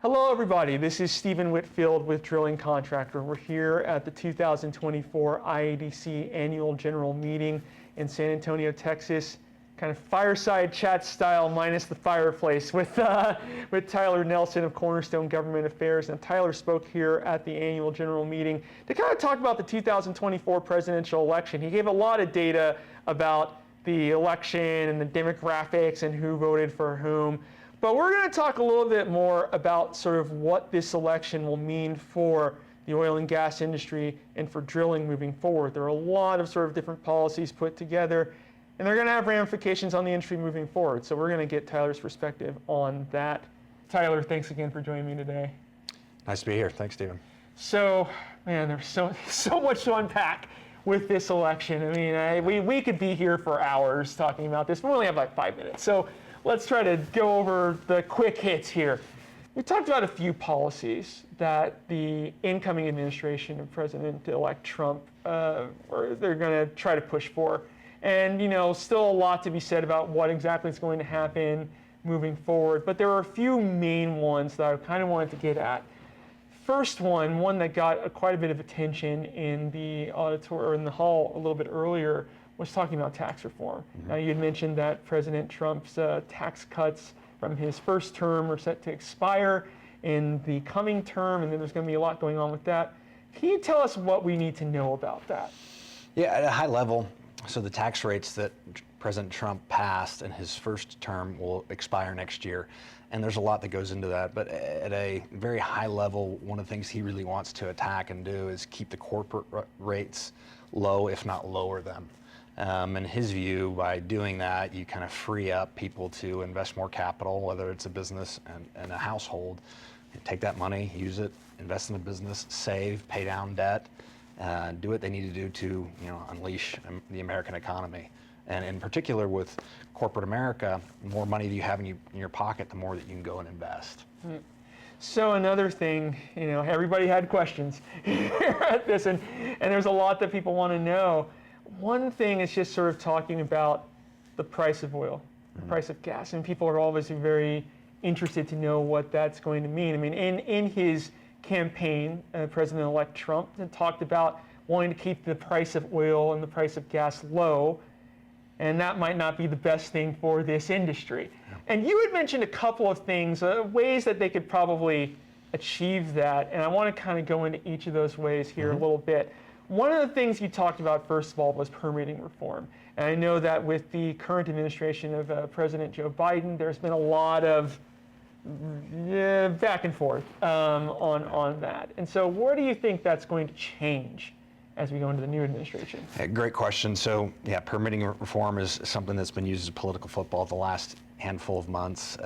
Hello everybody, this is Stephen Whitfield with Drilling Contractor. We're here at the 2024 IADC Annual General Meeting in San Antonio, Texas. Kind of fireside chat style minus the fireplace with Tyler Nelson of Cornerstone Government Affairs. And Tyler spoke here at the Annual General Meeting to kind of talk about the 2024 presidential election. He gave a lot of data about the election and the demographics and who voted for whom. But we're going to talk a little bit more about sort of what this election will mean for the oil and gas industry and for drilling moving forward. There are a lot of sort of different policies put together, and they're going to have ramifications on the industry moving forward. So we're going to get Tyler's perspective on that. Tyler, thanks again for joining me today. Nice to be here. Thanks, Stephen. So, man, there's so much to unpack with this election. I mean, we could be here for hours talking about this, but we only have like 5 minutes. So let's try to go over the quick hits here. We talked about a few policies that the incoming administration of President-elect Trump, they're going to try to push for. And, still a lot to be said about what exactly is going to happen moving forward. But there are a few main ones that I kind of wanted to get at. First one that got quite a bit of attention in the auditorium or in the hall a little bit earlier, was talking about tax reform. Now, you had mentioned that President Trump's tax cuts from his first term are set to expire in the coming term, and then there's going to be a lot going on with that. Can you tell us what we need to know about that? Yeah, at a high level, so the tax rates that President Trump passed in his first term will expire next year, and there's a lot that goes into that. But at a very high level, one of the things he really wants to attack and do is keep the corporate rates low, if not lower them. In his view, by doing that, you kind of free up people to invest more capital, whether it's a business and a household. You take that money, use it, invest in the business, save, pay down debt, do what they need to do to unleash the American economy. And in particular with corporate America, the more money that you have in your pocket, the more that you can go and invest. So another thing, everybody had questions here at this, and there's a lot that people want to know. One thing is just sort of talking about the price of oil, the price of gas, and people are obviously very interested to know what that's going to mean. I mean, in his campaign, President-elect Trump talked about wanting to keep the price of oil and the price of gas low, and that might not be the best thing for this industry. Yeah. And you had mentioned a couple of things, ways that they could probably achieve that, and I want to kind of go into each of those ways here a little bit. One of the things you talked about, first of all, was permitting reform. And I know that with the current administration of President Joe Biden, there's been a lot of back and forth on that. And so where do you think that's going to change as we go into the new administration? Great question. So, permitting reform is something that's been used as political football the last handful of months,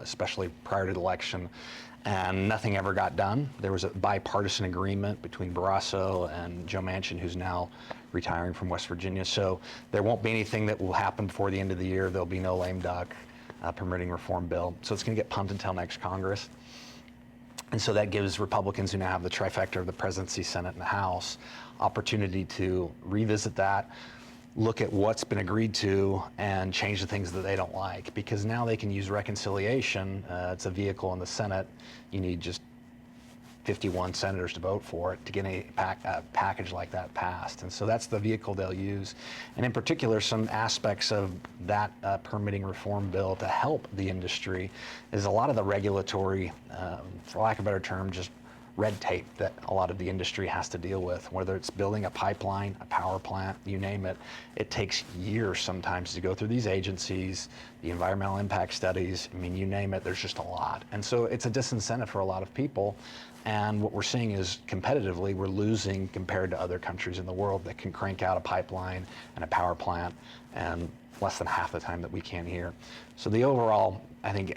especially prior to the election. And nothing ever got done. There was a bipartisan agreement between Barrasso and Joe Manchin, who's now retiring from West Virginia. So there won't be anything that will happen before the end of the year. There'll be no lame duck permitting reform bill. So it's going to get punted until next Congress. And so that gives Republicans, who now have the trifecta of the presidency, Senate, and the House, opportunity to revisit that, look at what's been agreed to, and change the things that they don't like. Because now they can use reconciliation. It's a vehicle in the Senate. You need just 51 senators to vote for it to get a package like that passed. And so that's the vehicle they'll use. And in particular, some aspects of that permitting reform bill to help the industry is a lot of the regulatory, for lack of a better term, just red tape that a lot of the industry has to deal with, whether it's building a pipeline, a power plant, you name it. It takes years sometimes to go through these agencies, the environmental impact studies, you name it, there's just a lot. And so it's a disincentive for a lot of people. And what we're seeing is competitively, we're losing compared to other countries in the world that can crank out a pipeline and a power plant and less than half the time that we can here. So the overall, I think,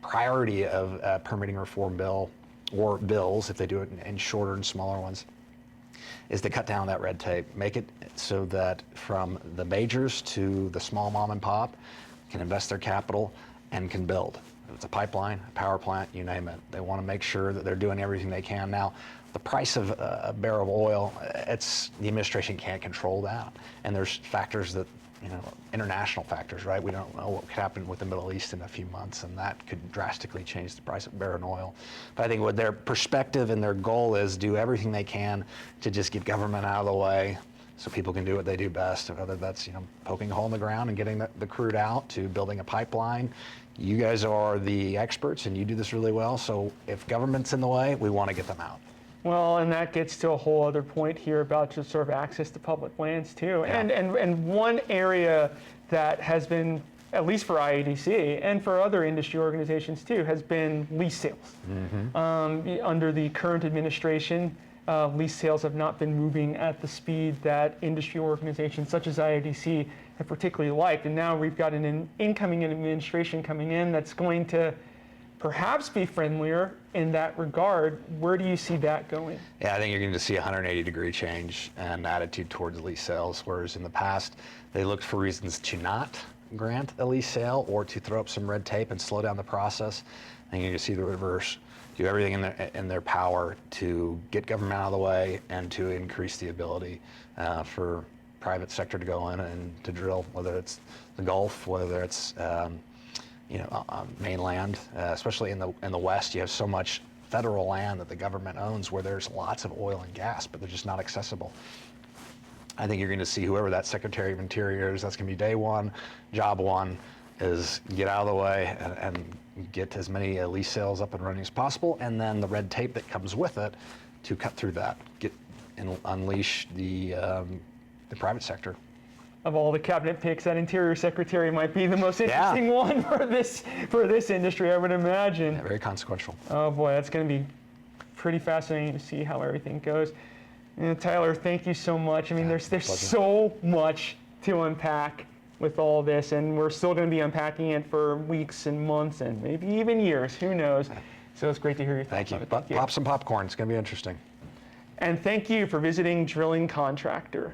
priority of a permitting reform bill, or bills, if they do it in shorter and smaller ones, is to cut down that red tape, make it so that from the majors to the small mom and pop can invest their capital and can build. If it's a pipeline, a power plant, you name it. They want to make sure that they're doing everything they can. Now, the price of a barrel of oil, the administration can't control that. And there's factors that international factors, right? We don't know what could happen with the Middle East in a few months, and that could drastically change the price of barrel oil. But I think what their perspective and their goal is, do everything they can to just get government out of the way so people can do what they do best, whether that's poking a hole in the ground and getting the crude out, to building a pipeline. You guys are the experts and you do this really well, so if government's in the way, we want to get them out. Well, and that gets to a whole other point here about just sort of access to public lands too. Yeah. And one area that has been, at least for IADC and for other industry organizations too, has been lease sales. Under the current administration, lease sales have not been moving at the speed that industry organizations such as IADC have particularly liked. And now we've got an incoming administration coming in that's going to perhaps be friendlier in that regard. Where do you see that going? Yeah, I think you're going to see a 180-degree change and attitude towards lease sales, whereas in the past, they looked for reasons to not grant a lease sale or to throw up some red tape and slow down the process. I think you're going to see the reverse, do everything in their power to get government out of the way and to increase the ability for private sector to go in and to drill, whether it's the Gulf, whether it's mainland, especially in the West. You have so much federal land that the government owns where there's lots of oil and gas, but they're just not accessible. I think you're going to see whoever that Secretary of Interior is, that's going to be day one, job one, is get out of the way and get as many lease sales up and running as possible, and then the red tape that comes with it to cut through that, and unleash the private sector. Of all the cabinet picks, that Interior Secretary might be the most interesting one for this industry, I would imagine. Yeah, very consequential. Oh boy, that's going to be pretty fascinating to see how everything goes. Tyler, thank you so much. I mean, there's so much to unpack with all this, and we're still going to be unpacking it for weeks and months and maybe even years. Who knows? So it's great to hear your thoughts. Thank you. Pop some popcorn. It's going to be interesting. And thank you for visiting Drilling Contractor.